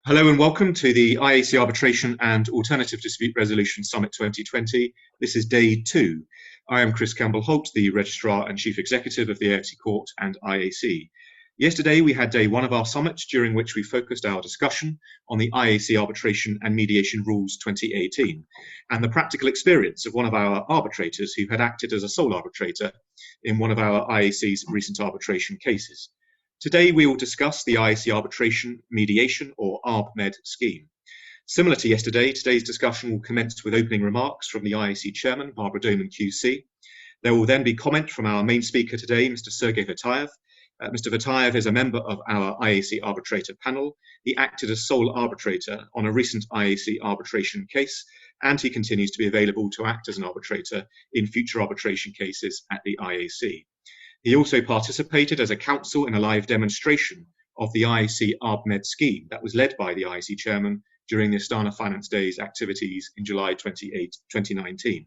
Hello and welcome to the IAC Arbitration and Alternative Dispute Resolution Summit 2020. This is day 2. I am Chris Campbell-Holt, the Registrar and Chief Executive of the AIFC Court and IAC. Yesterday we had day 1 of our summit, during which we focused our discussion on the IAC Arbitration and Mediation Rules 2018 and the practical experience of one of our arbitrators who had acted as a sole arbitrator in one of our IAC's recent arbitration cases. Today we will discuss the IAC Arbitration-Mediation or Arb-Med scheme. Similar to yesterday, today's discussion will commence with opening remarks from the IAC Chairman, Barbara Doman QC. There will then be comment from our main speaker today, Mr. Sergey Vatayev. Mr. Vatayev is a member of our IAC arbitrator panel. He acted as sole arbitrator on a recent IAC arbitration case, and he continues to be available to act as an arbitrator in future arbitration cases at the IAC. He also participated as a counsel in a live demonstration of the IAC Arb-Med scheme that was led by the IAC chairman during the Astana Finance Days activities in July 28, 2019.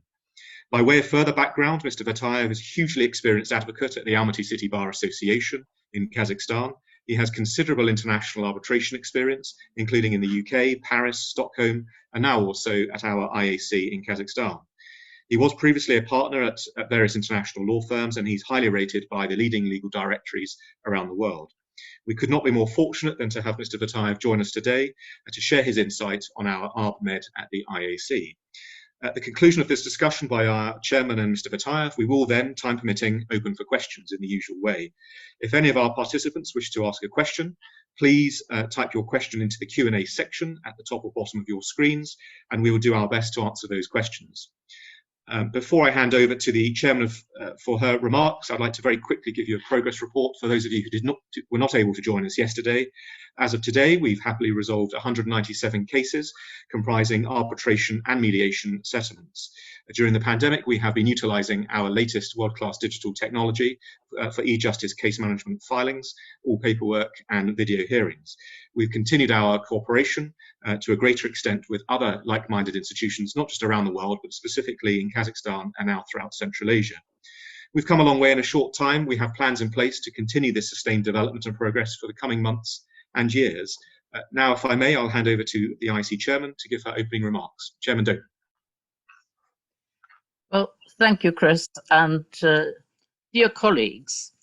By way of further background, Mr. Vatayev is a hugely experienced advocate at the Almaty City Bar Association in Kazakhstan. He has considerable international arbitration experience, including in the UK, Paris, Stockholm, and now also at our IAC in Kazakhstan. He was previously a partner at various international law firms, and he's highly rated by the leading legal directories around the world. We could not be more fortunate than to have Mr. Vatayev join us today to share his insights on our Arb-Med at the IAC. At the conclusion of this discussion by our chairman and Mr. Vatayev, we will then, time permitting, open for questions in the usual way. If any of our participants wish to ask a question, please type your question into the Q&A section at the top or bottom of your screens, and we will do our best to answer those questions. Before I hand over to the chairman for her remarks, I'd like to very quickly give you a progress report for those of you who were not able to join us yesterday. As of today, we've happily resolved 197 cases comprising arbitration and mediation settlements. During the pandemic, we have been utilising our latest world-class digital technology for e-justice case management filings, all paperwork and video hearings. We've continued our cooperation to a greater extent with other like-minded institutions, not just around the world, but specifically in Kazakhstan and now throughout Central Asia. We've come a long way in a short time. We have plans in place to continue this sustained development and progress for the coming months and years. Now, if I may, I'll hand over to the IAC chairman to give her opening remarks. Chairman Doe. Well, thank you, Chris, and dear colleagues.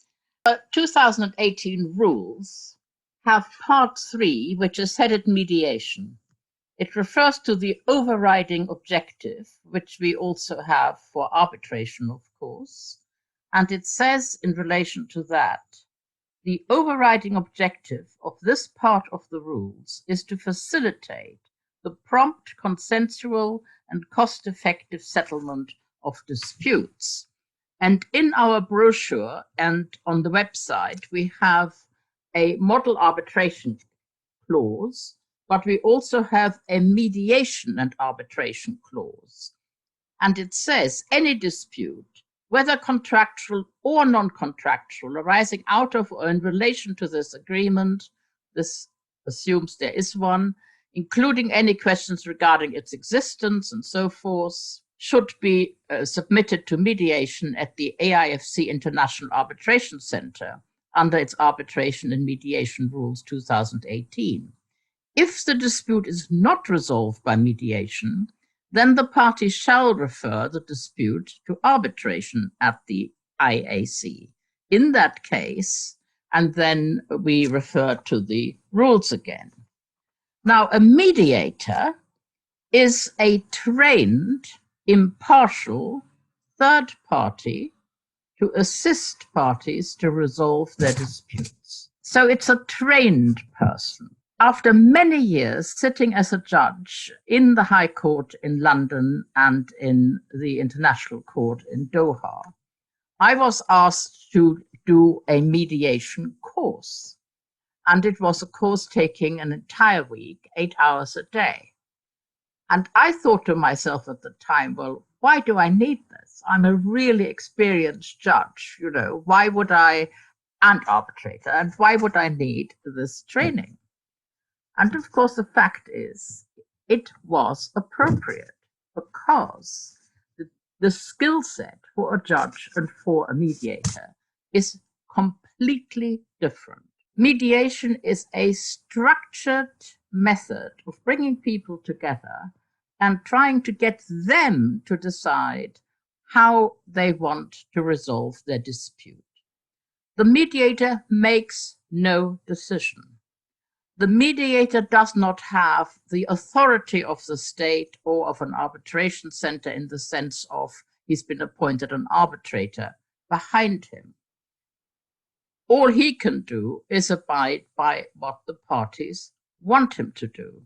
2018 rules have part 3, which is headed mediation. It refers to the overriding objective, which we also have for arbitration, of course. And it says in relation to that, the overriding objective of this part of the rules is to facilitate the prompt, consensual, and cost-effective settlement of disputes. And in our brochure and on the website, we have a model arbitration clause, but we also have a mediation and arbitration clause. And it says any dispute, whether contractual or non-contractual, arising out of or in relation to this agreement, this assumes there is one, including any questions regarding its existence and so forth, should be submitted to mediation at the AIFC International Arbitration Center under its Arbitration and Mediation Rules 2018. If the dispute is not resolved by mediation, then the party shall refer the dispute to arbitration at the IAC. In that case, and then we refer to the rules again. Now, a mediator is a trained, impartial third party to assist parties to resolve their disputes. So it's a trained person. After many years sitting as a judge in the High Court in London and in the International Court in Doha, I was asked to do a mediation course. And it was a course taking an entire week, 8 hours a day. And I thought to myself at the time, well, why do I need this? I'm a really experienced judge, why would I, and arbitrator, and why would I need this training? And of course, the fact is, it was appropriate because the skill set for a judge and for a mediator is completely different Mediation is a structured method of bringing people together and trying to get them to decide how they want to resolve their dispute. The mediator makes no decision. The mediator does not have the authority of the state or of an arbitration center in the sense of he's been appointed an arbitrator behind him. All he can do is abide by what the parties want him to do.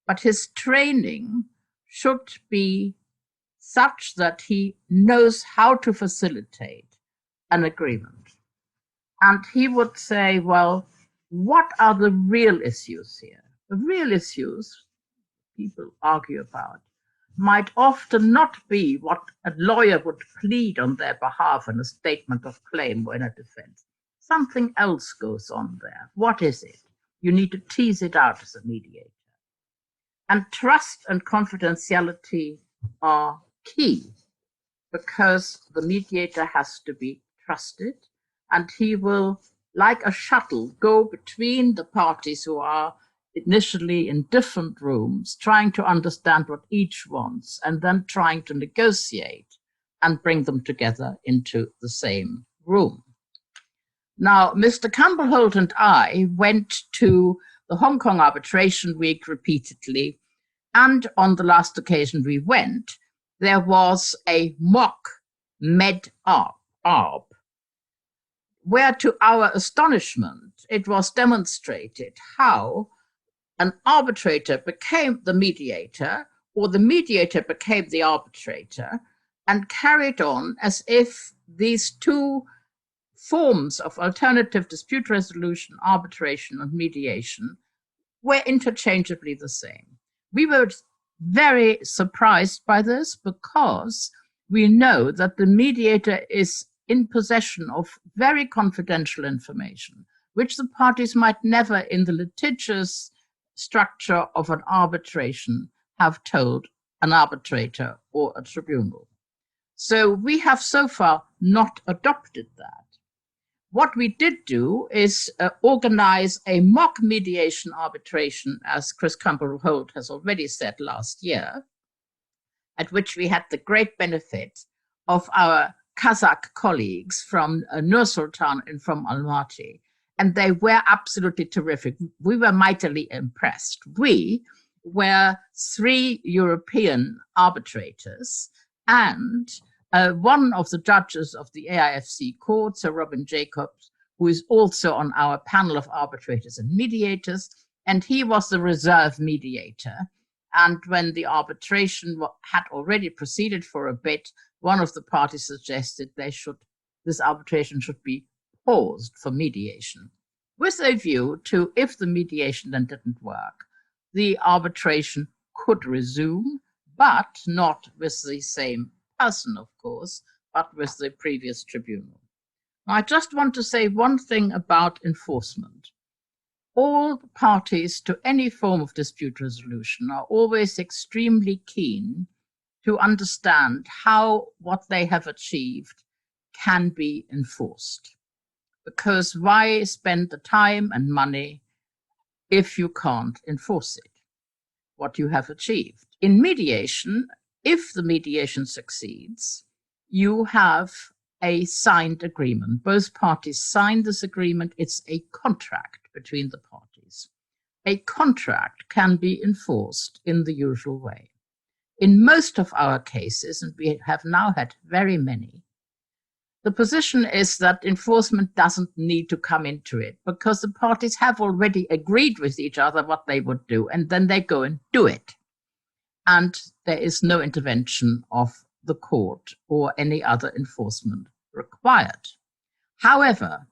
But his training should be such that he knows how to facilitate an agreement. And he would say, well, what are the real issues here? The real issues people argue about might often not be what a lawyer would plead on their behalf in a statement of claim or in a defense. Something else goes on there. What is it? You need to tease it out as a mediator. And trust and confidentiality are key because the mediator has to be trusted, and he will, like a shuttle, go between the parties who are initially in different rooms, trying to understand what each wants, and then trying to negotiate and bring them together into the same room. Now, Mr. Campbell-Holt and I went to the Hong Kong Arbitration Week repeatedly, and on the last occasion we went, there was a mock Med-Arb, where to our astonishment, it was demonstrated how an arbitrator became the mediator, or the mediator became the arbitrator, and carried on as if these two forms of alternative dispute resolution, arbitration, and mediation were interchangeably the same. We were very surprised by this because we know that the mediator is in possession of very confidential information, which the parties might never, in the litigious structure of an arbitration, have told an arbitrator or a tribunal. So we have so far not adopted that. What we did do is organize a mock mediation arbitration, as Chris Campbell-Holt has already said last year, at which we had the great benefit of our Kazakh colleagues from Nur Sultan and from Almaty, and they were absolutely terrific. We were mightily impressed. We were 3 European arbitrators, and one of the judges of the AIFC court, Sir Robin Jacobs, who is also on our panel of arbitrators and mediators, and he was the reserve mediator. And when the arbitration had already proceeded for a bit, one of the parties suggested this arbitration should be paused for mediation, with a view to, if the mediation then didn't work, the arbitration could resume, but not with the same person, of course, but with the previous tribunal. Now, I just want to say one thing about enforcement. All parties to any form of dispute resolution are always extremely keen to understand how what they have achieved can be enforced. Because why spend the time and money if you can't enforce it, what you have achieved? In mediation, if the mediation succeeds, you have a signed agreement. Both parties sign this agreement. It's a contract between the parties. A contract can be enforced in the usual way. In most of our cases, and we have now had very many, the position is that enforcement doesn't need to come into it because the parties have already agreed with each other what they would do, and then they go and do it. And there is no intervention of the court or any other enforcement required. However,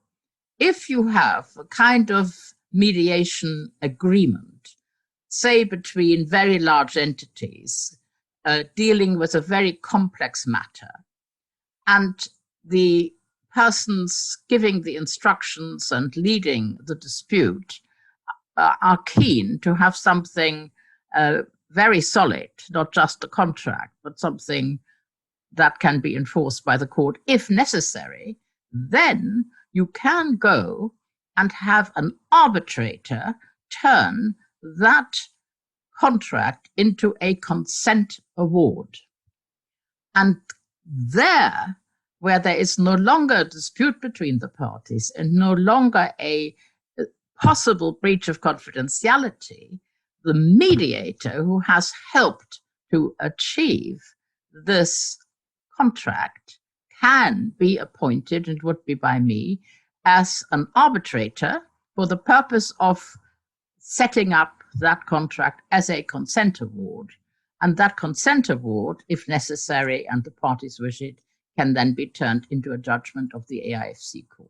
if you have a kind of mediation agreement, say between very large entities dealing with a very complex matter, and the persons giving the instructions and leading the dispute are keen to have something very solid, not just a contract, but something that can be enforced by the court if necessary, then you can go and have an arbitrator turn that contract into a consent award. And there, where there is no longer a dispute between the parties and no longer a possible breach of confidentiality, the mediator who has helped to achieve this contract can be appointed, and would be by me, as an arbitrator for the purpose of setting up that contract as a consent award. And that consent award, if necessary and the parties wish it, can then be turned into a judgment of the AIFC court.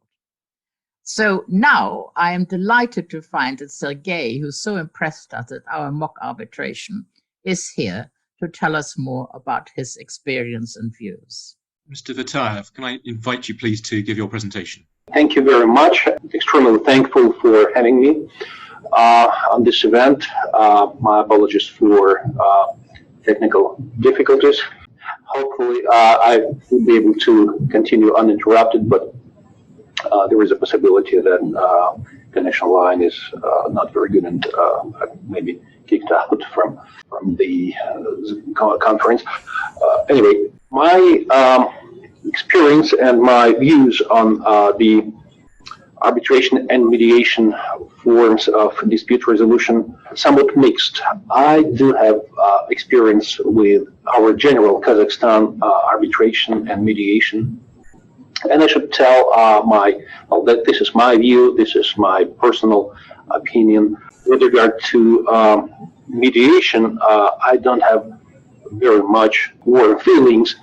So now I am delighted to find that Sergei, who so impressed us at our mock arbitration, is here to tell us more about his experience and views. Mr. Vatayev, can I invite you please to give your presentation? Thank you very much. Extremely thankful for having me on this event. My apologies for technical difficulties. Hopefully I will be able to continue uninterrupted, but there is a possibility that connection line is not very good and I may be kicked out from the conference. Anyway, my experience and my views on the arbitration and mediation forms of dispute resolution somewhat mixed. I do have experience with our general Kazakhstan arbitration and mediation, and I should tell that this is my view, this is my personal opinion. With regard to mediation, I don't have very much warm feelings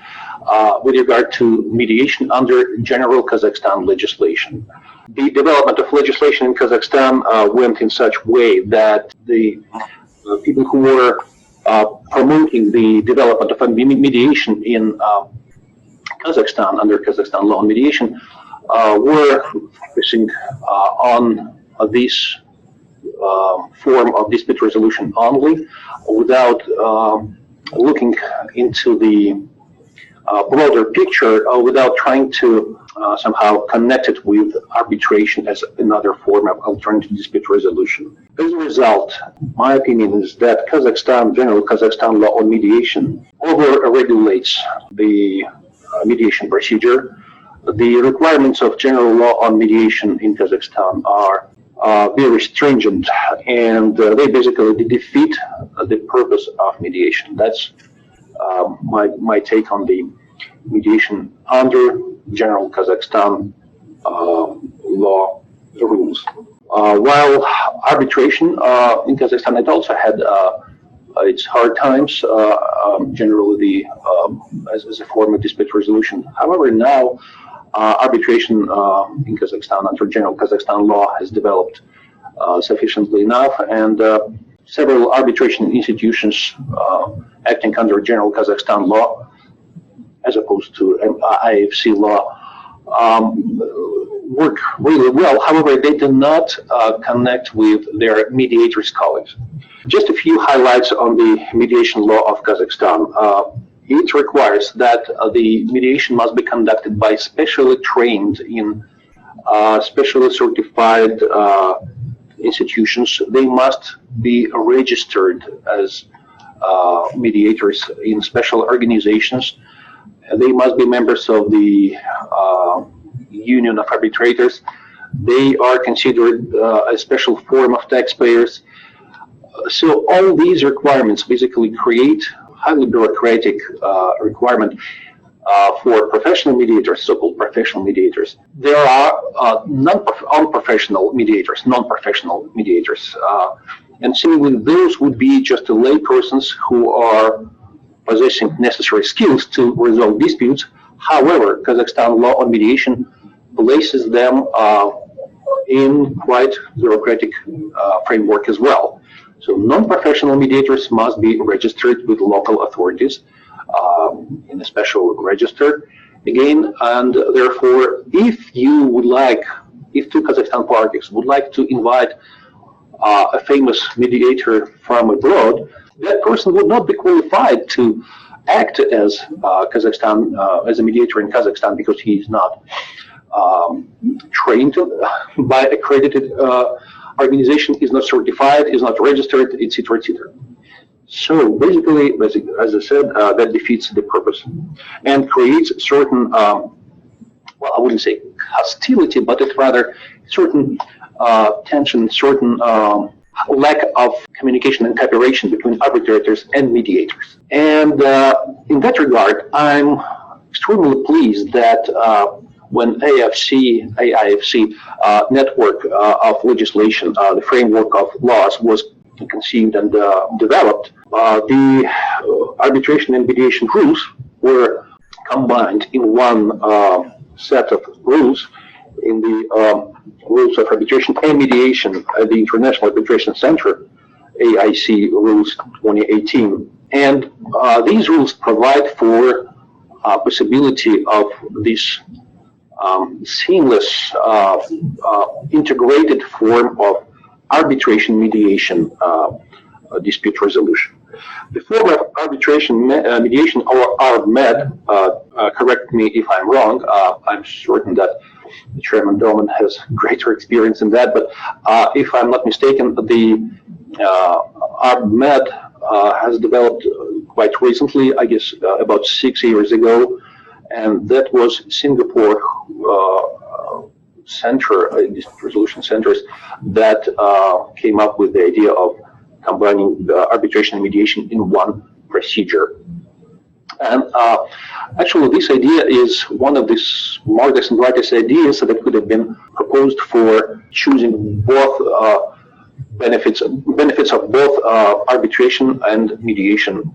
with regard to mediation under general Kazakhstan legislation. The development of legislation in Kazakhstan went in such way that the people who were promoting the development of mediation in Kazakhstan under Kazakhstan law on mediation were focusing on this form of dispute resolution only, without looking into the broader picture, without trying to somehow connect it with arbitration as another form of alternative dispute resolution. As a result, my opinion is that general Kazakhstan law on mediation over-regulates the mediation procedure. The requirements of general law on mediation in Kazakhstan are very stringent, and they basically defeat the purpose of mediation. That's my take on the mediation under general Kazakhstan law rules. While arbitration in Kazakhstan, it also had its hard times, generally as a form of dispute resolution. However, now arbitration in Kazakhstan under general Kazakhstan law has developed sufficiently enough, and several arbitration institutions acting under general Kazakhstan law, as opposed to IAFC law, work really well. However, they do not connect with their mediators colleagues. Just a few highlights on the mediation law of Kazakhstan. It requires that the mediation must be conducted by specially trained specially certified institutions. They must be registered as mediators in special organizations. They must be members of the Union of Arbitrators. They are considered a special form of taxpayers. So all these requirements basically create highly bureaucratic requirement for professional mediators, so-called professional mediators. There are non-professional mediators, and similarly, those would be just the lay persons who are possessing necessary skills to resolve disputes. However, Kazakhstan law on mediation places them in quite bureaucratic framework as well. So non-professional mediators must be registered with local authorities in a special register again, and therefore if two Kazakhstan parties would like to invite a famous mediator from abroad, that person would not be qualified to act as Kazakhstan as a mediator in Kazakhstan, because he is not trained by accredited organization, is not certified, is not registered, etc., etc. So basically, as I said, that defeats the purpose and creates certain, well, I wouldn't say hostility, but it's rather certain tension, certain lack of communication and cooperation between arbitrators and mediators. And in that regard, I'm extremely pleased that when AIFC network of legislation, the framework of laws was conceived and developed, the arbitration and mediation rules were combined in one set of rules, in the rules of arbitration and mediation at the International Arbitration Center, AIC Rules 2018. And these rules provide for possibility of this seamless, integrated form of arbitration mediation dispute resolution. The form of arbitration mediation, or Arb-Med, correct me if I'm wrong, I'm certain that Chairman Doman has greater experience in that, but if I'm not mistaken, the Arb-Med has developed quite recently, I guess about 6 years ago, and that was Singapore dispute resolution centers that came up with the idea of combining the arbitration and mediation in one procedure. And actually, this idea is one of the smartest and brightest ideas that could have been proposed for choosing both benefits of both arbitration and mediation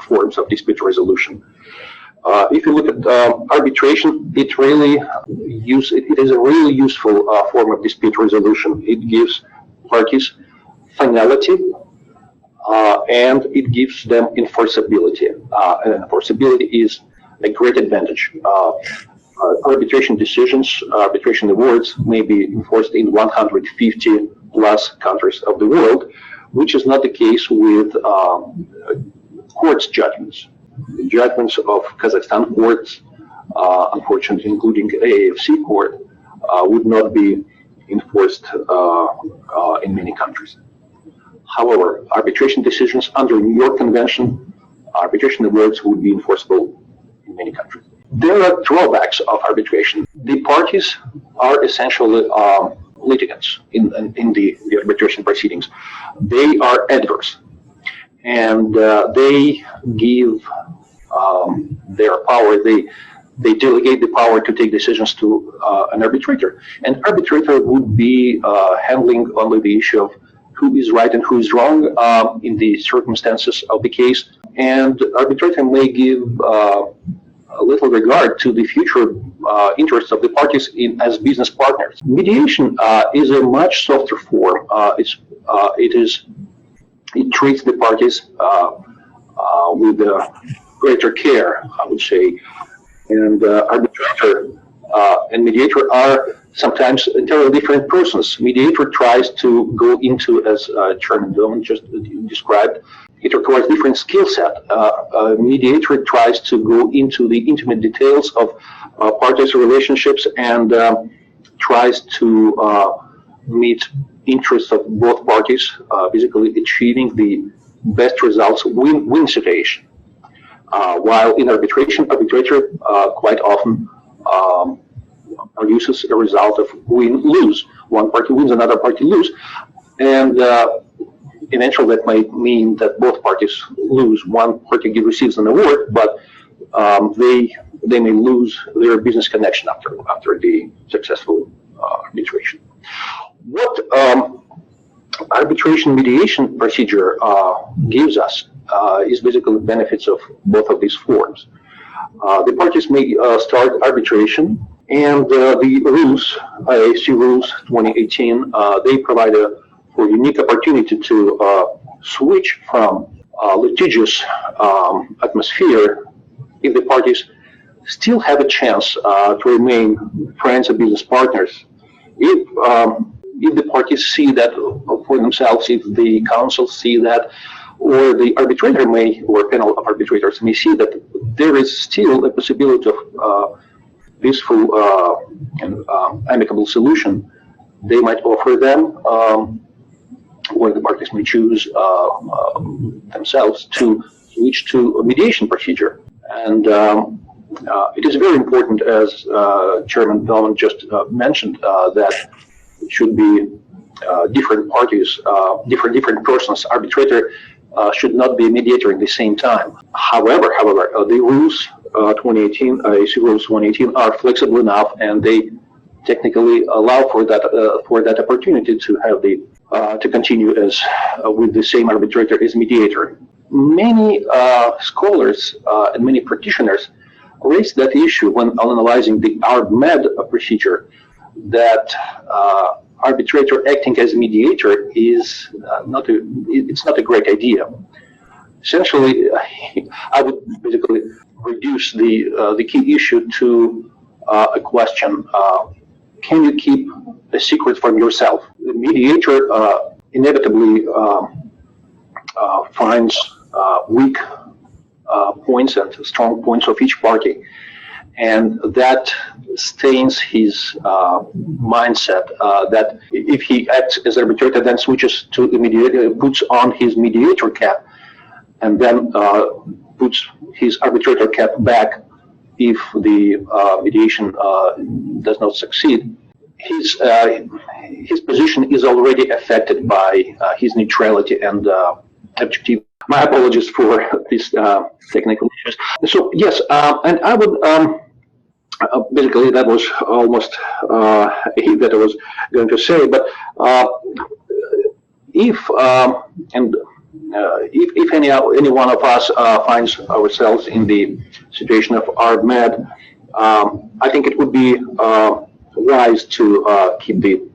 forms of dispute resolution. If you look at arbitration, it is a really useful form of dispute resolution. It gives parties finality, and it gives them enforceability. And enforceability is a great advantage. Arbitration decisions, arbitration awards may be enforced in 150 plus countries of the world, which is not the case with courts' judgments. The judgments of Kazakhstan courts, unfortunately including AIFC court, would not be enforced in many countries. However, arbitration decisions under New York Convention, arbitration awards would be enforceable in many countries. There are drawbacks of arbitration. The parties are essentially litigants in the arbitration proceedings. They are adverse, and they give their power, they delegate the power to take decisions to an arbitrator. An arbitrator would be handling only the issue of who is right and who is wrong in the circumstances of the case, and arbitrator may give a little regard to the future interests of the parties as business partners. Mediation is a much softer form. It treats the parties with greater care, I would say, and arbitrator and mediator are sometimes entirely different persons. Mediator tries to go into, as Chairman Doman just described, it requires different skill set. Mediator tries to go into the intimate details of parties' relationships and tries to meet interests of both parties, basically achieving the best results, win-win situation. While in arbitration, arbitrator quite often produces a result of win-lose. One party wins, another party lose, and eventually that might mean that both parties lose. One party receives an award, but they may lose their business connection after the successful arbitration. What arbitration mediation procedure gives us is basically the benefits of both of these forms. The parties may start arbitration, and the rules, IAC Rules 2018, they provide for unique opportunity to switch from litigious atmosphere if the parties still have a chance to remain friends and business partners. If the parties see that for themselves, if the counsel see that, or the arbitrator may, or panel of arbitrators may see that there is still a possibility of peaceful and amicable solution, they might offer them, or the parties may choose themselves to switch to a mediation procedure. And it is very important, as Chairman Bellman just mentioned, that it should be different parties, different persons. Arbitrator should not be a mediator at the same time. However, the rules 2018, IAC rules 118 are flexible enough, and they technically allow for that opportunity to have the to continue as with the same arbitrator as mediator. Many scholars and many practitioners raised that issue when analyzing the Arb-Med procedure, that arbitrator acting as mediator is not a great idea. Essentially, I would basically reduce the key issue to a question: can you keep a secret from yourself? The mediator inevitably finds weak points and strong points of each party, and that stains his mindset, that if he acts as arbitrator, then switches to the mediator, puts on his mediator cap, and then puts his arbitrator cap back if the mediation does not succeed. His position is already affected by his neutrality and objectivity. My apologies for these technical issues. So yes, and I would basically, that was almost that I was going to say. But if any one of us finds ourselves in the situation of Arb-Med, I think it would be wise to keep the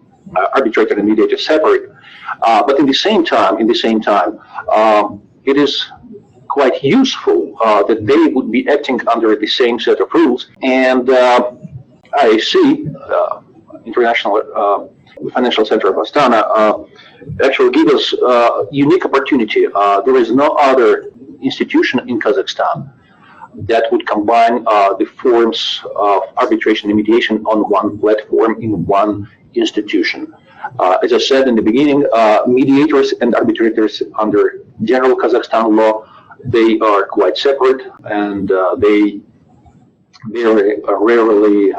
arbitrator and mediator separate. But in the same time, it is quite useful that they would be acting under the same set of rules. And IAC, International Financial Center of Astana, actually give us a unique opportunity. There is no other institution in Kazakhstan that would combine the forms of arbitration and mediation on one platform in one institution. As I said in the beginning, mediators and arbitrators under general Kazakhstan law, they are quite separate, and they very rarely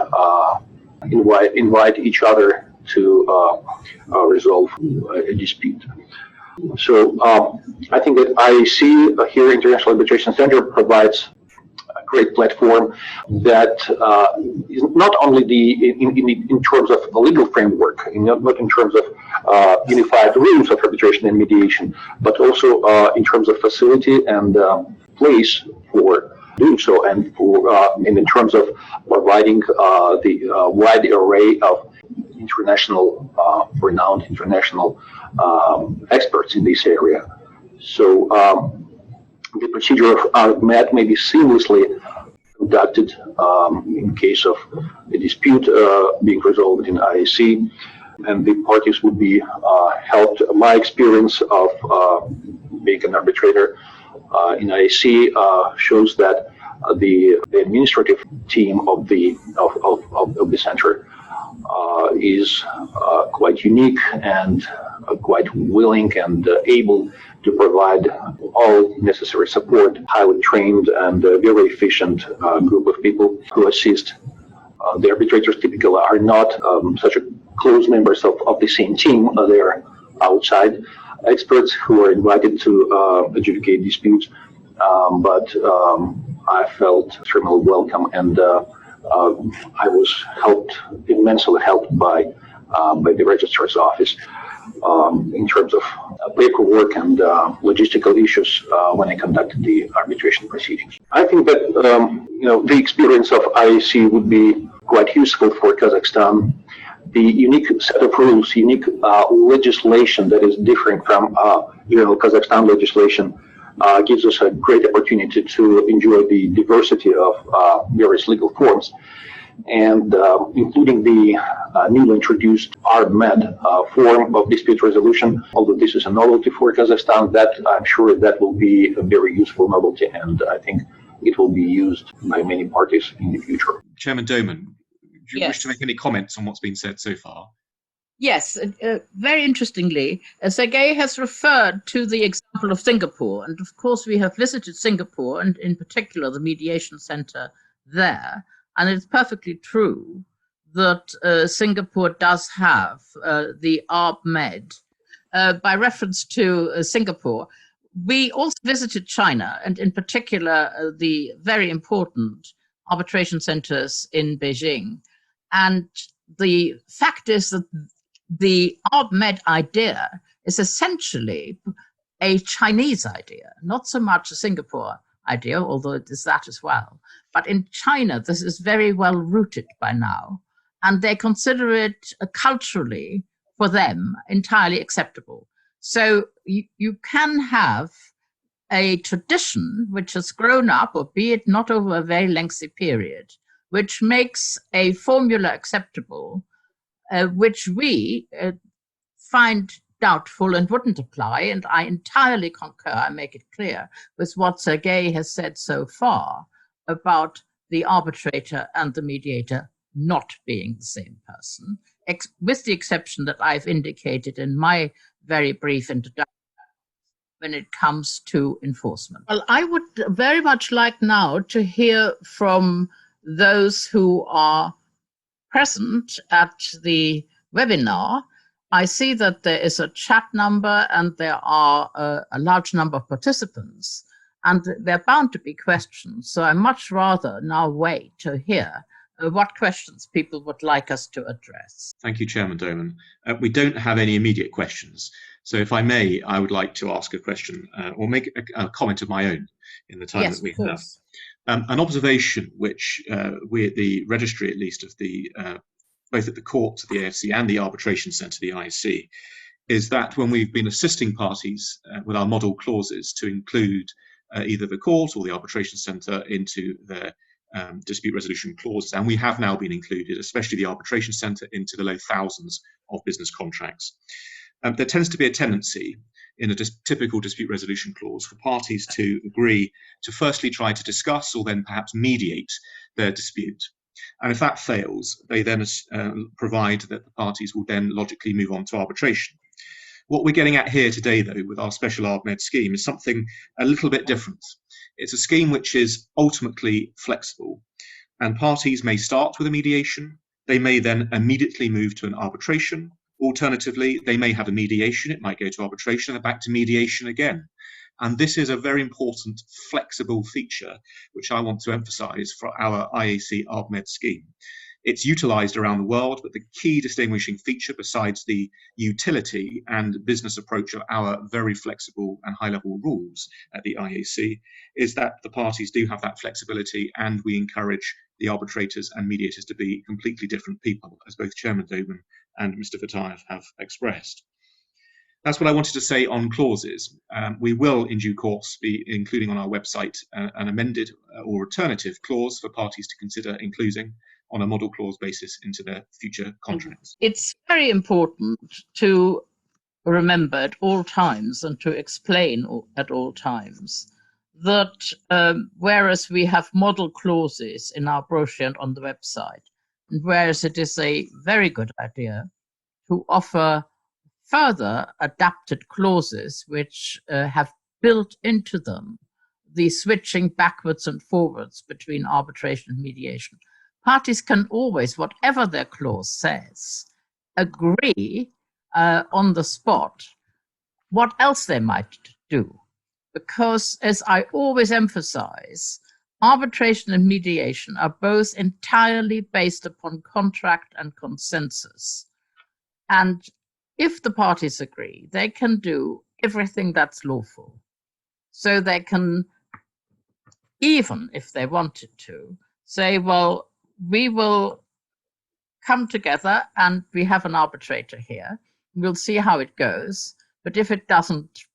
invite each other to resolve a dispute. So I think that IAC here, International Arbitration Center, provides a great platform that is not only in terms of the legal framework, not in terms of unified rules of arbitration and mediation, but also in terms of facility and place for doing so, and in terms of providing the wide array of renowned international experts in this area. So the procedure of Arb-Med may be seamlessly conducted in case of a dispute being resolved in IAC, and the parties would be helped. My experience of being an arbitrator in IAC shows that the administrative team of the center is quite unique and quite willing and able to provide all necessary support. Highly trained and very efficient group of people who assist. The arbitrators typically are not such a close members of the same team. They are outside experts who are invited to adjudicate disputes, but I felt extremely welcome, and I was immensely helped by the Registrar's office in terms of paperwork and logistical issues when I conducted the arbitration proceedings. I think that the experience of IAC would be quite useful for Kazakhstan. The unique set of rules, unique legislation that is different from Kazakhstan legislation gives us a great opportunity to enjoy the diversity of various legal forms, and including the newly introduced Arb-Med form of dispute resolution. Although this is a novelty for Kazakhstan, that I'm sure that will be a very useful novelty, and I think it will be used by many parties in the future. Chairman Doman, do you wish to Yes. make any comments on what's been said so far? Yes, very interestingly, Sergei has referred to the example of Singapore. And of course, we have visited Singapore, and in particular, the mediation center there. And it's perfectly true that Singapore does have the Arb-Med. By reference to Singapore, we also visited China, and in particular, the very important arbitration centers in Beijing. And the fact is that the Arb-Med idea is essentially a Chinese idea, not so much a Singapore idea, although it is that as well. But in China, this is very well rooted by now, and they consider it culturally, for them, entirely acceptable. So you can have a tradition which has grown up, albeit not over a very lengthy period, which makes a formula acceptable, which we find doubtful and wouldn't apply. And I entirely concur, I make it clear, with what Sergei has said so far about the arbitrator and the mediator not being the same person, with the exception that I've indicated in my very brief introduction when it comes to enforcement. Well, I would very much like now to hear from those who are present at the webinar. I see that there is a chat number and there are a large number of participants, and there are bound to be questions. So I much rather now wait to hear what questions people would like us to address. Thank you, Chairman Doman. We don't have any immediate questions. So if I may, I would like to ask a question or make a comment of my own in the time that we have. An observation which we at the registry, at least, of the both at the court, the AIFC, and the Arbitration Centre, the IAC, is that when we've been assisting parties with our model clauses to include either the court or the Arbitration Centre into their dispute resolution clauses, and we have now been included, especially the Arbitration Centre, into the low thousands of business contracts. There tends to be a tendency in a typical dispute resolution clause for parties to agree to firstly try to discuss or then perhaps mediate their dispute. And if that fails, they then provide that the parties will then logically move on to arbitration. What we're getting at here today, though, with our special Arb-Med scheme is something a little bit different. It's a scheme which is ultimately flexible, and parties may start with a mediation. They may then immediately move to an arbitration. Alternatively, they may have a mediation, it might go to arbitration and back to mediation again. And this is a very important flexible feature, which I want to emphasize for our IAC Arb-Med scheme. It's utilized around the world, but the key distinguishing feature, besides the utility and business approach of our very flexible and high-level rules at the IAC, is that the parties do have that flexibility, and we encourage the arbitrators and mediators to be completely different people, as both Chairman Doman and Mr. Vatayev have expressed. That's what I wanted to say on clauses. We will, in due course, be including on our website an amended or alternative clause for parties to consider including on a model clause basis into their future contracts. It's very important to remember at all times and to explain at all times that whereas we have model clauses in our brochure and on the website, and whereas it is a very good idea to offer further adapted clauses which have built into them the switching backwards and forwards between arbitration and mediation, parties can always, whatever their clause says, agree on the spot what else they might do. Because, as I always emphasize, arbitration and mediation are both entirely based upon contract and consensus. And if the parties agree, they can do everything that's lawful. So they can, even if they wanted to, say, well, we will come together and we have an arbitrator here. We'll see how it goes. But if it doesn't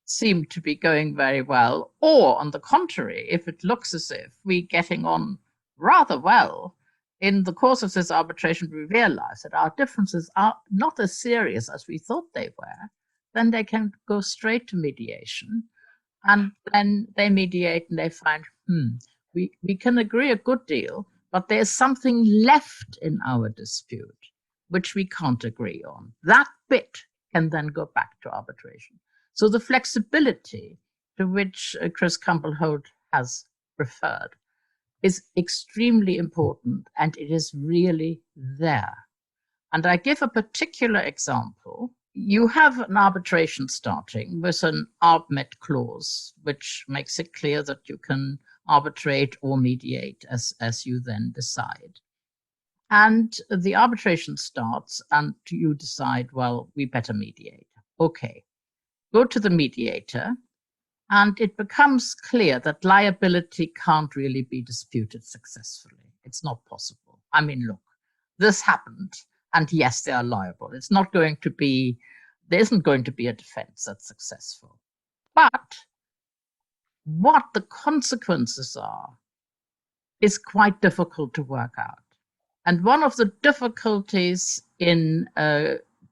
seem to be going very well, or on the contrary, if it looks as if we're getting on rather well, in the course of this arbitration, we realize that our differences are not as serious as we thought they were, then they can go straight to mediation. And then they mediate and they find, we can agree a good deal, but there's something left in our dispute which we can't agree on. That bit can then go back to arbitration. So the flexibility to which Chris Campbell-Holt has referred is extremely important, and it is really there. And I give a particular example. You have an arbitration starting with an Arb-Med clause, which makes it clear that you can arbitrate or mediate as you then decide. And the arbitration starts and you decide, well, we better mediate. Okay, go to the mediator, and it becomes clear that liability can't really be disputed successfully. It's not possible. I mean, look, this happened, and yes, they are liable. It's not going to be, there isn't going to be a defense that's successful. But what the consequences are is quite difficult to work out. And one of the difficulties in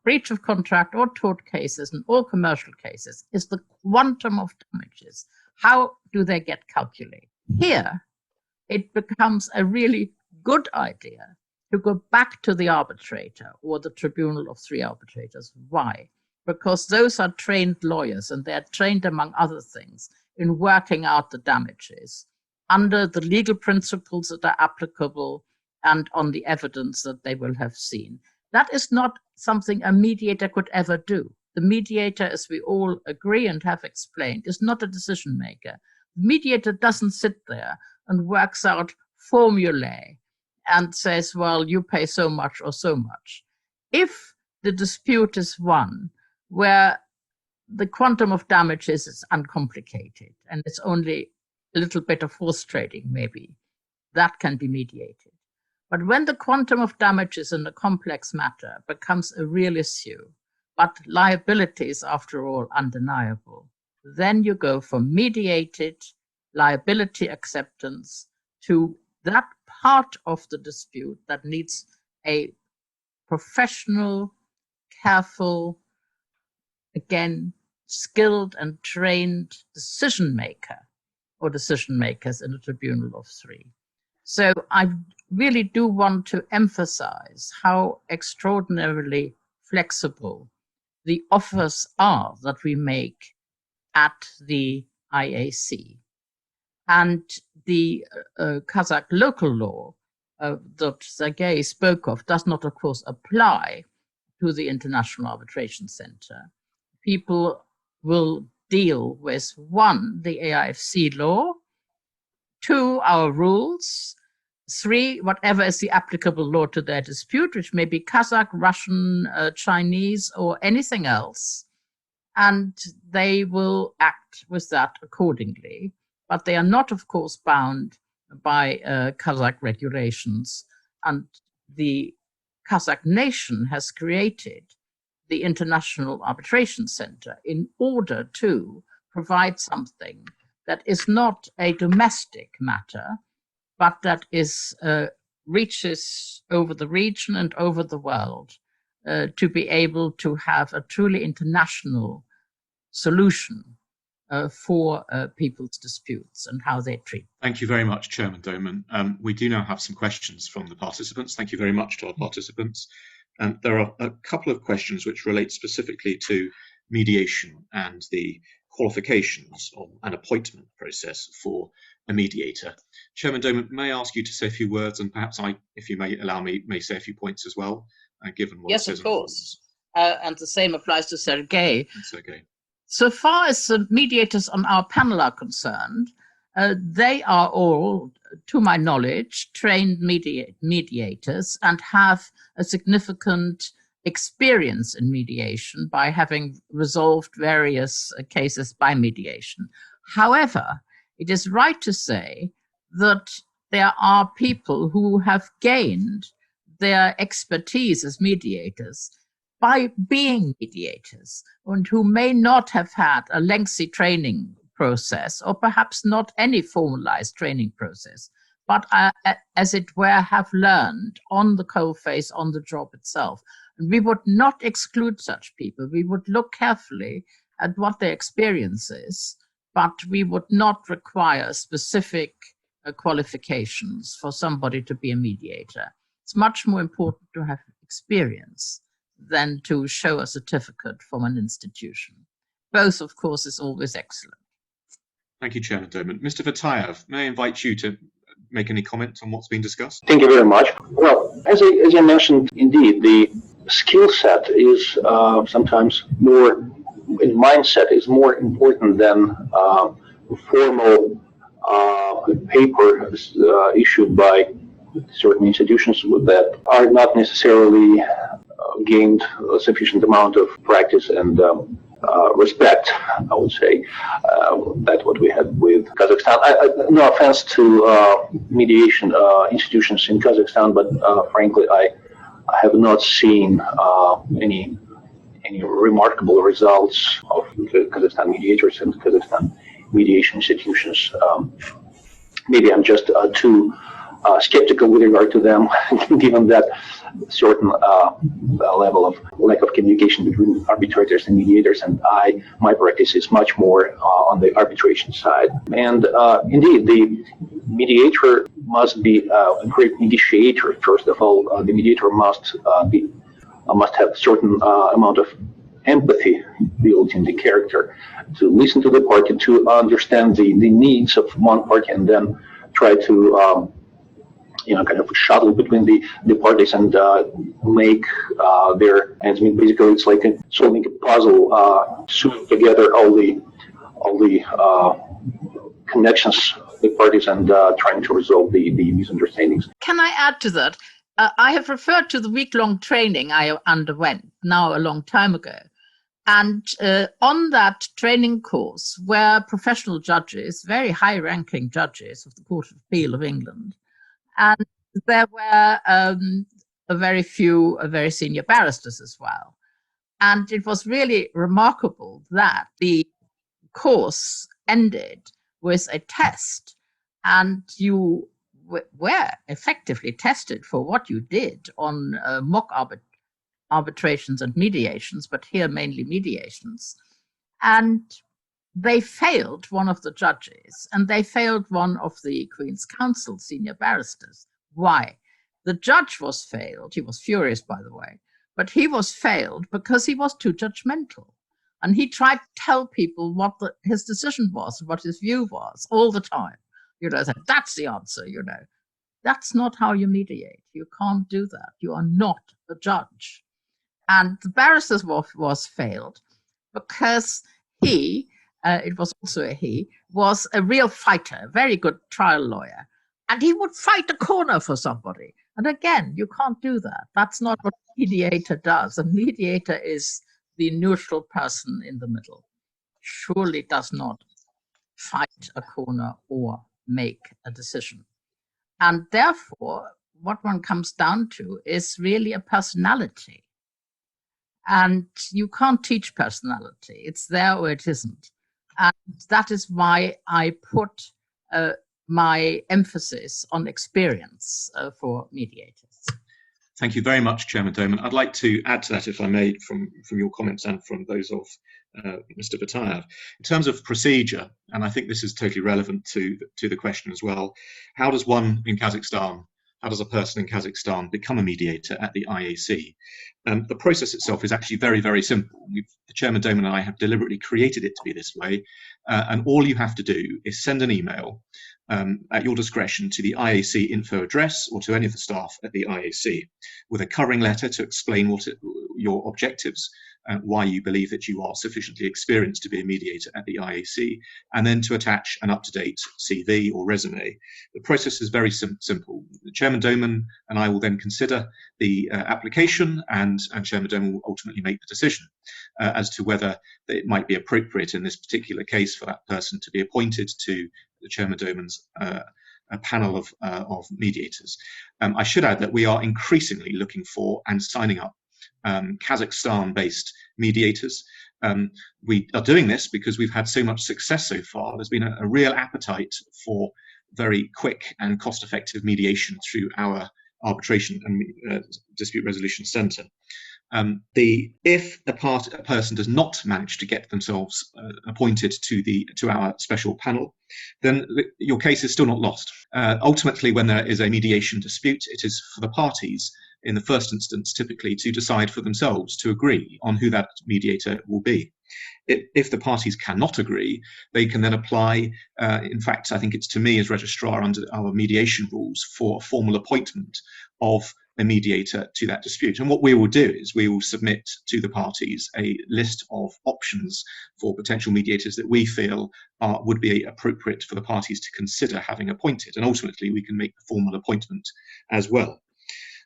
breach of contract or tort cases and all commercial cases is the quantum of damages. How do they get calculated? Here, it becomes a really good idea to go back to the arbitrator or the tribunal of three arbitrators. Why? Because those are trained lawyers, and they're trained, among other things, in working out the damages under the legal principles that are applicable and on the evidence that they will have seen. That is not something a mediator could ever do. The mediator, as we all agree and have explained, is not a decision maker. The mediator doesn't sit there and works out formulae and says, well, you pay so much or so much. If the dispute is one where the quantum of damages is uncomplicated and it's only a little bit of horse trading, maybe, that can be mediated. But when the quantum of damages in a complex matter becomes a real issue, but liability is, after all, undeniable, then you go from mediated liability acceptance to that part of the dispute that needs a professional, careful, again, skilled and trained decision maker or decision makers in a tribunal of three. So I really do want to emphasize how extraordinarily flexible the offers are that we make at the IAC. And the Kazakh local law that Sergei spoke of does not, of course, apply to the International Arbitration Center. People will deal with, one, the AIFC law, two, our rules, three, whatever is the applicable law to their dispute, which may be Kazakh, Russian, Chinese, or anything else, and they will act with that accordingly. But they are not, of course, bound by Kazakh regulations, and the Kazakh nation has created the International Arbitration Center in order to provide something that is not a domestic matter, but that is reaches over the region and over the world to be able to have a truly international solution for people's disputes and how they treat. Thank you very much, Chairman Doman. We do now have some questions from the participants. Thank you very much to our participants. There are a couple of questions which relate specifically to mediation and the qualifications of an appointment process for a mediator. Chairman Doman, may I ask you to say a few words, and perhaps I, if you may allow me, may say a few points as well, given what yes, it says. Of course. And the same applies to Sergei. Sergei. So far as the mediators on our panel are concerned, they are all, to my knowledge, trained mediators and have a significant experience in mediation by having resolved various cases by mediation. However, it is right to say that there are people who have gained their expertise as mediators by being mediators, and who may not have had a lengthy training process, or perhaps not any formalized training process, but as it were, have learned on the coalface, on the job itself. And we would not exclude such people. We would look carefully at what their experience is but we would not require specific qualifications for somebody to be a mediator. It's much more important to have experience than to show a certificate from an institution. Both, of course, is always excellent. Thank you, Chairman Doman. Mr. Vatayev, may I invite you to make any comment on what's been discussed? Thank you very much. Well, as I mentioned, indeed, the skill set is sometimes more, in mindset, is more important than formal paper issued by certain institutions that are not necessarily gained a sufficient amount of practice and respect, I would say. That's what we had with Kazakhstan. No offense to mediation institutions in Kazakhstan, but frankly, I have not seen any remarkable results of Kazakhstan mediators and Kazakhstan mediation institutions. Maybe I'm just too skeptical with regard to them, given that certain level of lack of communication between arbitrators and mediators, and my practice is much more on the arbitration side. And indeed, the mediator must be a great negotiator. First of all, the mediator must have certain amount of empathy built in the character, to listen to the party, to understand the needs of one party, and then try to kind of shuttle between the parties and make their ends meet. Basically, it's like solving a puzzle, sewing together all the connections of the parties and trying to resolve the misunderstandings. Can I add to that? I have referred to the week-long training I underwent now a long time ago. And on that training course were professional judges, very high-ranking judges of the Court of Appeal of England. And there were a very few very senior barristers as well. And it was really remarkable that the course ended with a test, and you were effectively tested for what you did on mock arbitrations and mediations, but here mainly mediations. And they failed one of the judges, and they failed one of the Queen's Counsel senior barristers. Why? The judge was failed. He was furious, by the way, but he was failed because he was too judgmental. And he tried to tell people what his decision was, what his view was all the time. Said, that's the answer, That's not how you mediate. You can't do that. You are not a judge. And the barrister was failed because he, it was also a he, was a real fighter, a very good trial lawyer. And he would fight a corner for somebody. And again, you can't do that. That's not what a mediator does. A mediator is the neutral person in the middle. Surely does not fight a corner or make a decision. And therefore, what one comes down to is really a personality. And you can't teach personality. It's there or it isn't. And that is why I put my emphasis on experience for mediators. Thank you very much, Chairman Doman. I'd like to add to that, if I may, from your comments and from those of Mr. Vatayev. In terms of procedure, and I think this is totally relevant to the question as well, how does a person in Kazakhstan become a mediator at the IAC? The process itself is actually very, very simple. The Chairman Doman and I have deliberately created it to be this way, and all you have to do is send an email at your discretion to the IAC info address or to any of the staff at the IAC with a covering letter to explain your objectives, why you believe that you are sufficiently experienced to be a mediator at the IAC, and then to attach an up-to-date CV or resume. The process is very simple. Chairman Doman and I will then consider the application, and Chairman Doman will ultimately make the decision as to whether it might be appropriate in this particular case for that person to be appointed to the Chairman Doman's a panel of mediators. I should add that we are increasingly looking for and signing up Kazakhstan-based mediators. We are doing this because we've had so much success so far. There's been a real appetite for very quick and cost-effective mediation through our Arbitration and Dispute Resolution Centre. If a person does not manage to get themselves appointed to our special panel, then your case is still not lost. Ultimately, when there is a mediation dispute, it is for the parties in the first instance typically to decide for themselves, to agree on who that mediator will be. If the parties cannot agree, they can then apply, in fact, I think it's to me as registrar under our mediation rules, for a formal appointment of a mediator to that dispute. And what we will do is we will submit to the parties a list of options for potential mediators that we feel would be appropriate for the parties to consider having appointed. And ultimately, we can make the formal appointment as well.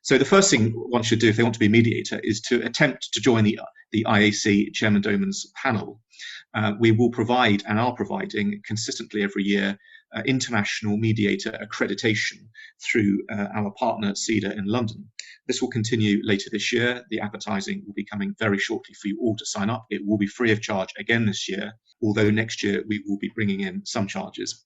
So the first thing one should do if they want to be a mediator is to attempt to join the IAC Chairman Doman's panel. We will provide and are providing consistently every year international mediator accreditation through our partner CEDA in London. This will continue later this year. The advertising will be coming very shortly for you all to sign up. It will be free of charge again this year, although next year we will be bringing in some charges,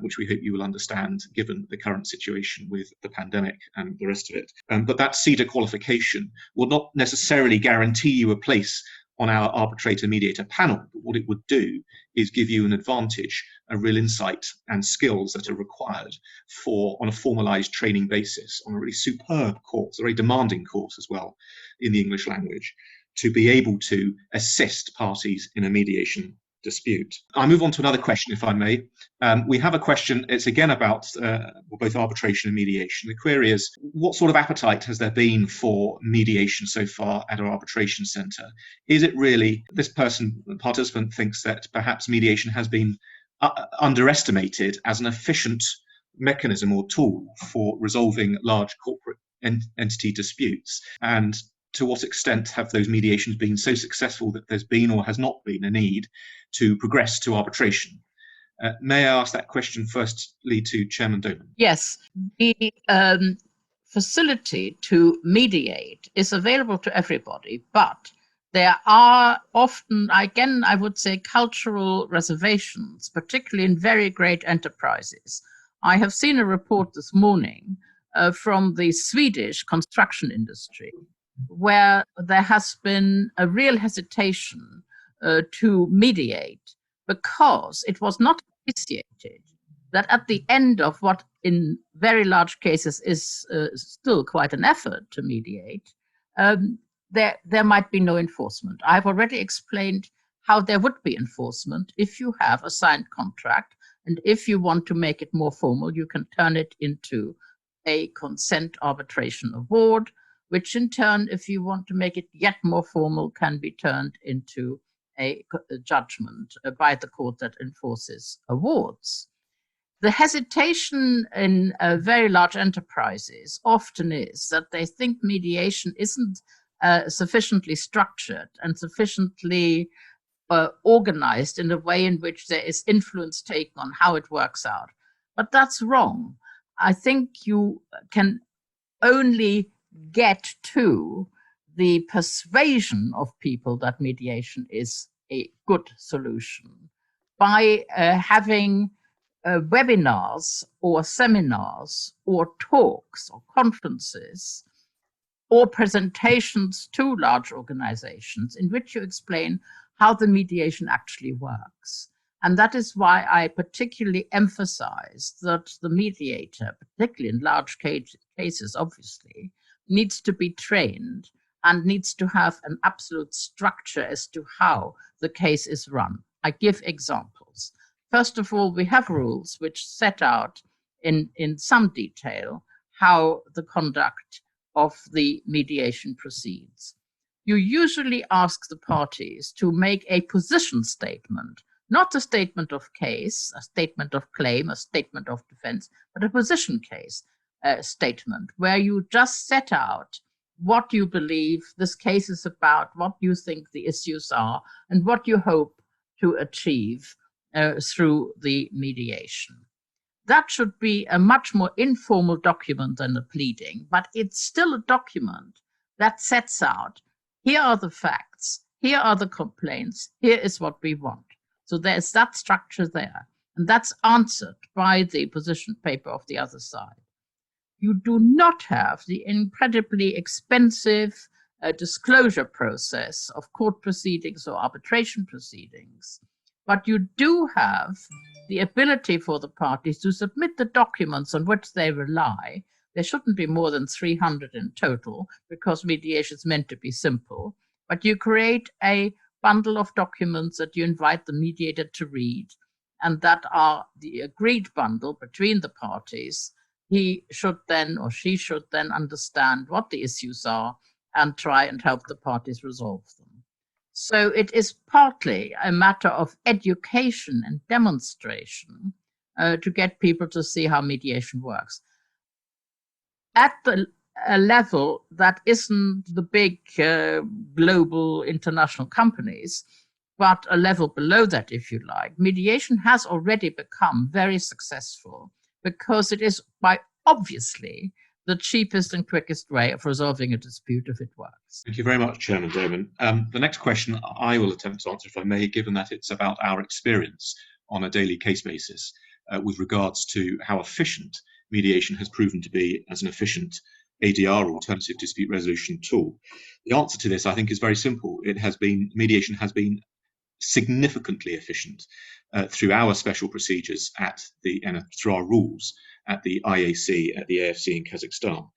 which we hope you will understand given the current situation with the pandemic and the rest of it. But that CEDA qualification will not necessarily guarantee you a place on our arbitrator mediator panel, but what it would do is give you an advantage, a real insight and skills that are required on a formalized training basis, on a really superb course, a very demanding course as well in the English language, to be able to assist parties in a mediation dispute. I'll move on to another question, if I may. We have a question, it's again about both arbitration and mediation. The query is, what sort of appetite has there been for mediation so far at our arbitration centre? Is it really, this participant thinks that perhaps mediation has been underestimated as an efficient mechanism or tool for resolving large corporate entity disputes, and to what extent have those mediations been so successful that there's been or has not been a need to progress to arbitration? May I ask that question firstly to Chairman Doman? Yes, the facility to mediate is available to everybody, but there are often, again, I would say, cultural reservations, particularly in very great enterprises. I have seen a report this morning from the Swedish construction industry, where there has been a real hesitation to mediate because it was not appreciated that at the end of what in very large cases is still quite an effort to mediate, there might be no enforcement. I've already explained how there would be enforcement if you have a signed contract, and if you want to make it more formal, you can turn it into a consent arbitration award, which in turn, if you want to make it yet more formal, can be turned into a judgment by the court that enforces awards. The hesitation in very large enterprises often is that they think mediation isn't sufficiently structured and sufficiently organized in a way in which there is influence taken on how it works out. But that's wrong. I think you can only get to the persuasion of people that mediation is a good solution by having webinars or seminars or talks or conferences or presentations to large organizations in which you explain how the mediation actually works. And that is why I particularly emphasize that the mediator, particularly in large cases, obviously, needs to be trained and needs to have an absolute structure as to how the case is run. I give examples. First of all, we have rules which set out in some detail how the conduct of the mediation proceeds. You usually ask the parties to make a position statement, not a statement of case, a statement of claim, a statement of defense, but a position case statement where you just set out what you believe this case is about, what you think the issues are, and what you hope to achieve through the mediation. That should be a much more informal document than a pleading, but it's still a document that sets out, here are the facts, here are the complaints, here is what we want. So there's that structure there, and that's answered by the position paper of the other side. You do not have the incredibly expensive disclosure process of court proceedings or arbitration proceedings, but you do have the ability for the parties to submit the documents on which they rely. There shouldn't be more than 300 in total because mediation is meant to be simple, but you create a bundle of documents that you invite the mediator to read, and that are the agreed bundle between the parties. He should then, or she should then, understand what the issues are and try and help the parties resolve them. So it is partly a matter of education and demonstration to get people to see how mediation works. At a level that isn't the big global international companies, but a level below that, if you like, mediation has already become very successful because it is by obviously the cheapest and quickest way of resolving a dispute if it works. Thank you very much, Chairman Doman. The next question I will attempt to answer, if I may, given that it's about our experience on a daily case basis with regards to how efficient mediation has proven to be as an efficient ADR, alternative dispute resolution tool. The answer to this, I think, is very simple. Mediation has been significantly efficient through our special procedures and through our rules at the IAC, at the AIFC in Kazakhstan.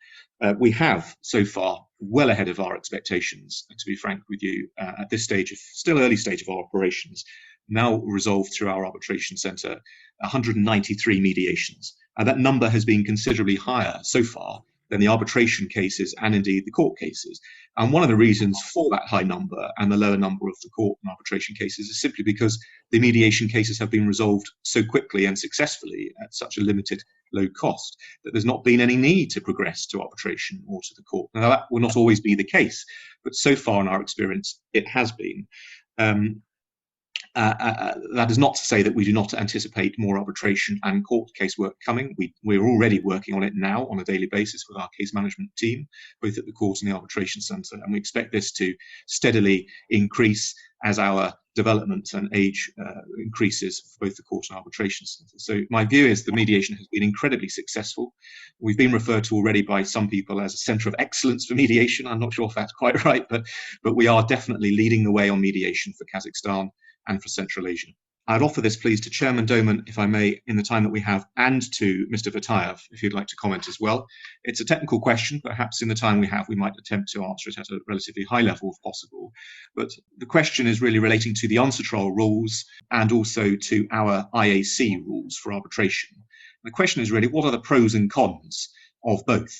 We have so far, well ahead of our expectations, to be frank with you, at this stage, still early stage of our operations, now resolved through our arbitration centre 193 mediations. And that number has been considerably higher so far than the arbitration cases and indeed the court cases. And one of the reasons for that high number and the lower number of the court and arbitration cases is simply because the mediation cases have been resolved so quickly and successfully at such a limited low cost that there's not been any need to progress to arbitration or to the court. Now, that will not always be the case, but so far in our experience, it has been. That is not to say that we do not anticipate more arbitration and court casework coming. We're already working on it now on a daily basis with our case management team, both at the court and the arbitration centre, and we expect this to steadily increase as our development and age increases for both the court and arbitration centre. So my view is the mediation has been incredibly successful. We've been referred to already by some people as a centre of excellence for mediation. I'm not sure if that's quite right, but we are definitely leading the way on mediation for Kazakhstan and for Central Asia. I'd offer this, please, to Chairman Doman, if I may, in the time that we have, and to Mr. Vatayev, if you'd like to comment as well. It's a technical question. Perhaps in the time we have, we might attempt to answer it at a relatively high level if possible. But the question is really relating to the UNCITRAL rules and also to our IAC rules for arbitration. The question is really, what are the pros and cons of both?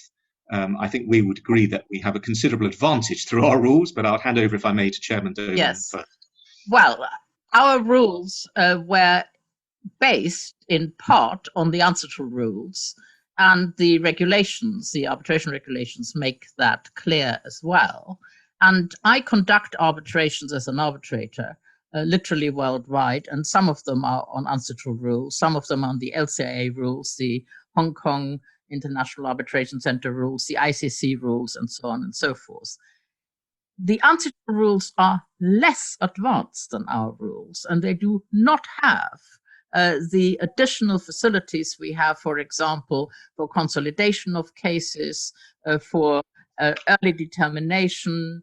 I think we would agree that we have a considerable advantage through our rules, but I'll hand over, if I may, to Chairman Doman first. Well, our rules were based in part on the UNCITRAL rules, and the regulations, the arbitration regulations, make that clear as well. And I conduct arbitrations as an arbitrator, literally worldwide, and some of them are on UNCITRAL rules, some of them on the LCIA rules, the Hong Kong International Arbitration Center rules, the ICC rules, and so on and so forth. The UNCITRAL rules are less advanced than our rules, and they do not have the additional facilities we have, for example, for consolidation of cases, for early determination,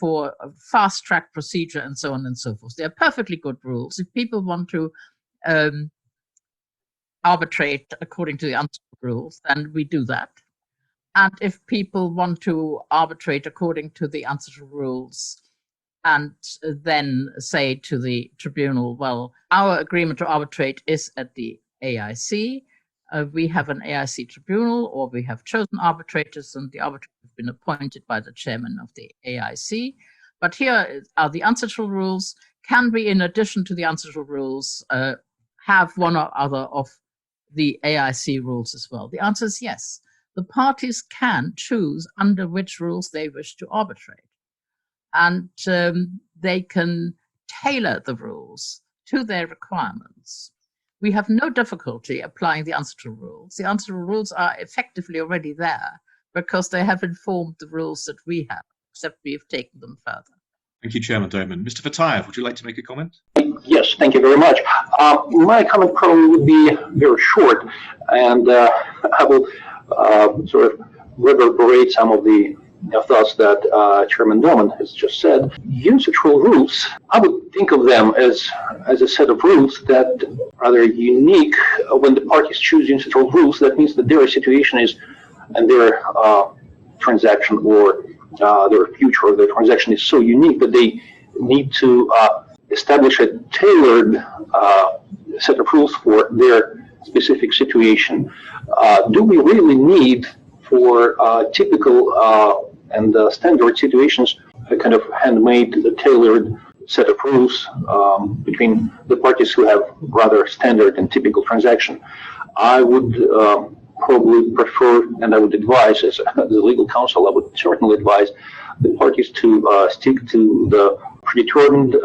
for fast-track procedure, and so on and so forth. They are perfectly good rules. If people want to arbitrate according to the UNCITRAL rules, then we do that. And if people want to arbitrate according to the UNCITRAL rules and then say to the tribunal, well, our agreement to arbitrate is at the AIC, we have an AIC tribunal, or we have chosen arbitrators, and the arbitrators have been appointed by the chairman of the AIC. But here are the UNCITRAL rules. Can we, in addition to the UNCITRAL rules, have one or other of the AIC rules as well? The answer is yes. The parties can choose under which rules they wish to arbitrate. And they can tailor the rules to their requirements. We have no difficulty applying the UNCITRAL rules. The UNCITRAL rules are effectively already there because they have informed the rules that we have, except we have taken them further. Thank you, Chairman Doman. Mr. Vatayev, would you like to make a comment? Yes, thank you very much. My comment probably would be very short, and I will sort of reverberate some of the thoughts that Chairman Norman has just said. Unilateral rules, I would think of them as a set of rules that are unique. When the parties choose unilateral rules, that means that their situation is, and their transaction or their future of the transaction is so unique that they need to establish a tailored set of rules for their specific situation. Do we really need for typical and standard situations a kind of handmade, tailored set of rules between the parties who have rather standard and typical transaction? I would probably prefer, and I would advise, as a legal counsel, I would certainly advise the parties to stick to the predetermined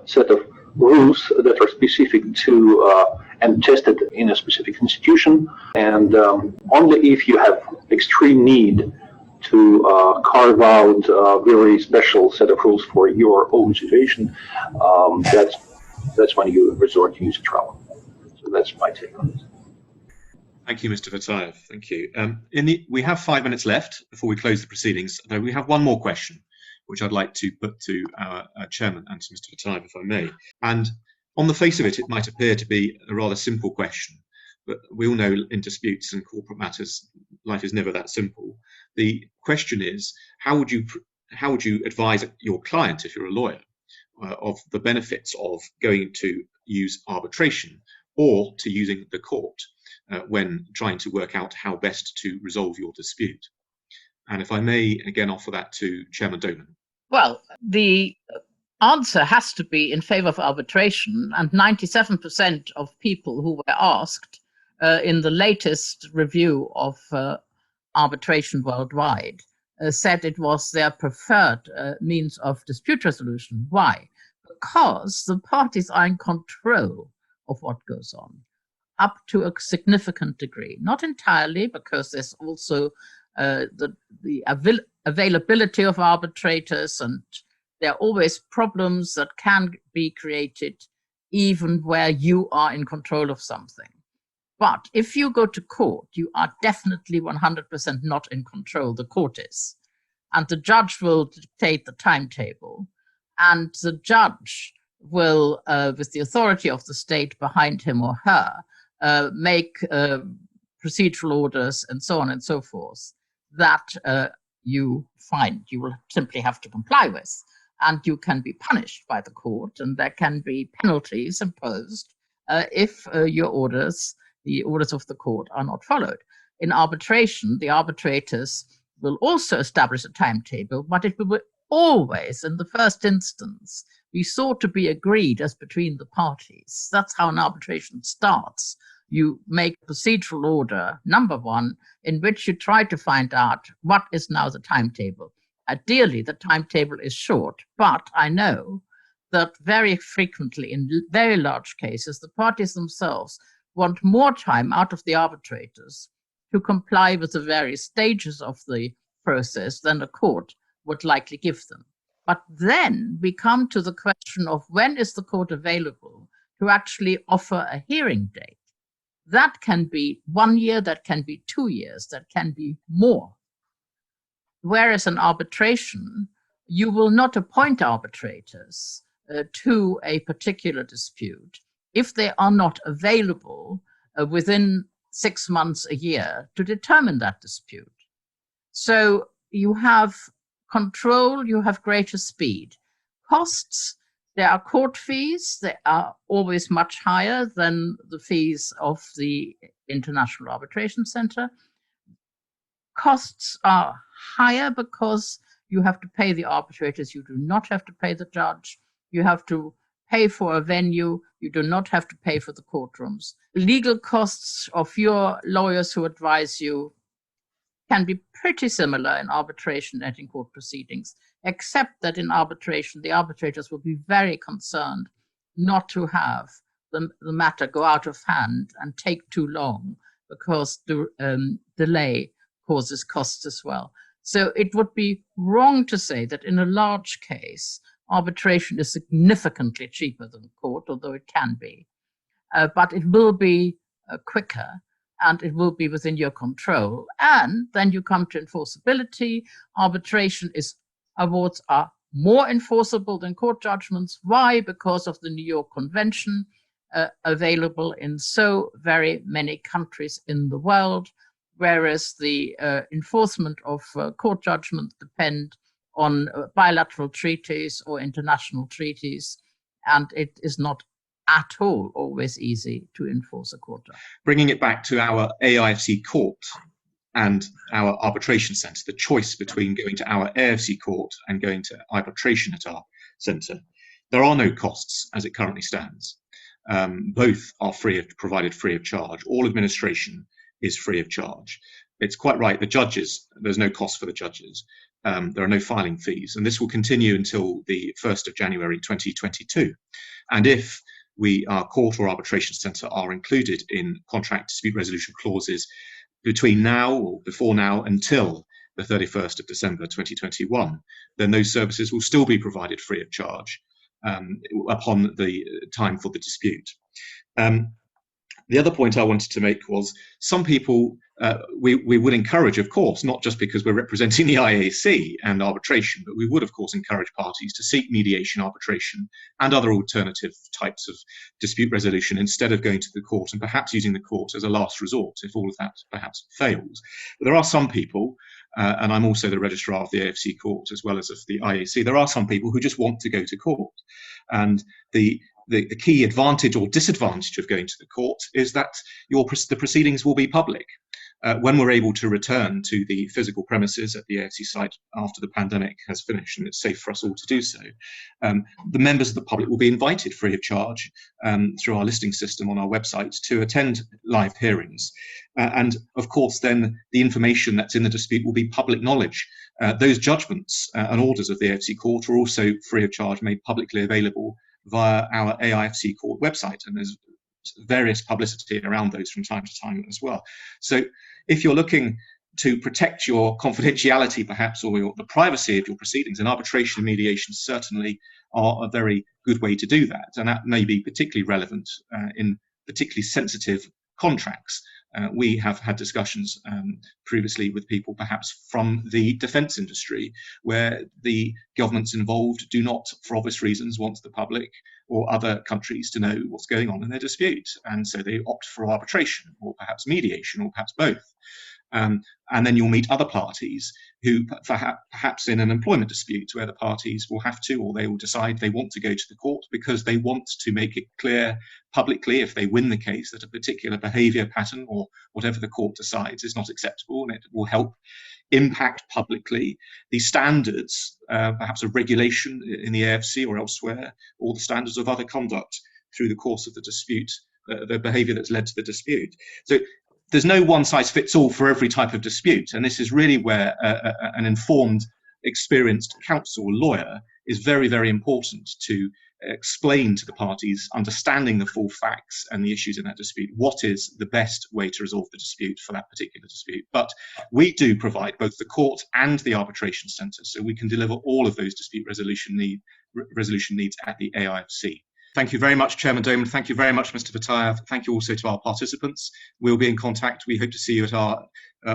set of rules that are specific to and tested in a specific institution, and only if you have extreme need to carve out a very special set of rules for your own situation, that's when you resort to use trial. So that's my take on this. Thank you, Mr. Vatayev. Thank you. We have 5 minutes left before we close the proceedings, though we have one more question, which I'd like to put to our chairman and to Mr. Vatayev, if I may. And on the face of it, it might appear to be a rather simple question, but we all know in disputes and corporate matters, life is never that simple. The question is, how would you advise your client, if you're a lawyer, of the benefits of going to use arbitration or to using the court when trying to work out how best to resolve your dispute? And if I may again offer that to Chairman Doman. Well, the answer has to be in favor of arbitration, and 97% of people who were asked in the latest review of arbitration worldwide said it was their preferred means of dispute resolution. Why? Because the parties are in control of what goes on up to a significant degree. Not entirely, because there's also the availability of arbitrators, and there are always problems that can be created even where you are in control of something. But if you go to court, you are definitely 100% not in control. The court is. And the judge will dictate the timetable, and the judge will, with the authority of the state behind him or her, make procedural orders and so on and so forth that you find you will simply have to comply with. And you can be punished by the court, and there can be penalties imposed if your orders, the orders of the court, are not followed. In arbitration, the arbitrators will also establish a timetable, but it will always, in the first instance, be sought to be agreed as between the parties. That's how an arbitration starts. You make a procedural order, number one, in which you try to find out what is now the timetable. Ideally, the timetable is short, but I know that very frequently, in very large cases, the parties themselves want more time out of the arbitrators to comply with the various stages of the process than a court would likely give them. But then we come to the question of when is the court available to actually offer a hearing date. That can be 1 year, that can be 2 years, that can be more. Whereas in arbitration, you will not appoint arbitrators to a particular dispute if they are not available within 6 months, a year, to determine that dispute. So you have control, you have greater speed. Costs, there are court fees, they are always much higher than the fees of the International Arbitration Center. Costs are higher because you have to pay the arbitrators, you do not have to pay the judge, you have to pay for a venue, you do not have to pay for the courtrooms. Legal costs of your lawyers who advise you can be pretty similar in arbitration and in court proceedings, except that in arbitration, the arbitrators will be very concerned not to have the matter go out of hand and take too long, because the delay causes costs as well. So it would be wrong to say that in a large case, arbitration is significantly cheaper than court, although it can be. But it will be quicker. and it will be within your control. And then you come to enforceability. Arbitration awards are more enforceable than court judgments. Why? Because of the New York Convention, available in so very many countries in the world, whereas the enforcement of court judgments depend on bilateral treaties or international treaties, and it is not at all always easy to enforce a court judgment. Bringing it back to our AIFC court and our arbitration centre, the choice between going to our AIFC court and going to arbitration at our centre, there are no costs as it currently stands. Both are provided free of charge. All administration is free of charge. It's quite right, the judges, there's no cost for the judges. There are no filing fees, and this will continue until the 1st of January 2022. And if our court or arbitration centre are included in contract dispute resolution clauses between now or before now until the 31st of December 2021, then those services will still be provided free of charge upon the time for the dispute. The other point I wanted to make was some people we would encourage, of course, not just because we're representing the IAC and arbitration, but we would, of course, encourage parties to seek mediation, arbitration, and other alternative types of dispute resolution instead of going to the court and perhaps using the court as a last resort if all of that perhaps fails. But there are some people, and I'm also the registrar of the AIFC court as well as of the IAC, there are some people who just want to go to court. And the key advantage or disadvantage of going to the court is that the proceedings will be public. When we're able to return to the physical premises at the AIFC site after the pandemic has finished and it's safe for us all to do so, the members of the public will be invited free of charge through our listing system on our website to attend live hearings. And of course, then the information that's in the dispute will be public knowledge. Those judgments and orders of the AIFC court are also free of charge, made publicly available via our AIFC court website, and there's various publicity around those from time to time as well. So if you're looking to protect your confidentiality perhaps, or the privacy of your proceedings, and arbitration and mediation certainly are a very good way to do that, and that may be particularly relevant in particularly sensitive contracts. We have had discussions previously with people perhaps from the defence industry where the governments involved do not, for obvious reasons, want the public or other countries to know what's going on in their dispute. And so they opt for arbitration or perhaps mediation or perhaps both. And then you'll meet other parties who perhaps in an employment dispute where the parties will have to, or they will decide they want to go to the court because they want to make it clear publicly if they win the case that a particular behaviour pattern or whatever the court decides is not acceptable, and it will help impact publicly the standards, perhaps of regulation in the AIFC or elsewhere, or the standards of other conduct through the course of the dispute, the behaviour that's led to the dispute. So there's no one size fits all for every type of dispute, and this is really where an informed, experienced counsel or lawyer is very, very important to explain to the parties, understanding the full facts and the issues in that dispute, what is the best way to resolve the dispute for that particular dispute. But we do provide both the court and the arbitration centre, so we can deliver all of those dispute resolution needs at the AIFC. Thank you very much, Chairman Doman. Thank you very much, Mr. Patayev. Thank you also to our participants. We'll be in contact. We hope to see you at our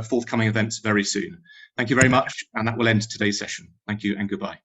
forthcoming events very soon. Thank you very much, and that will end today's session. Thank you and goodbye.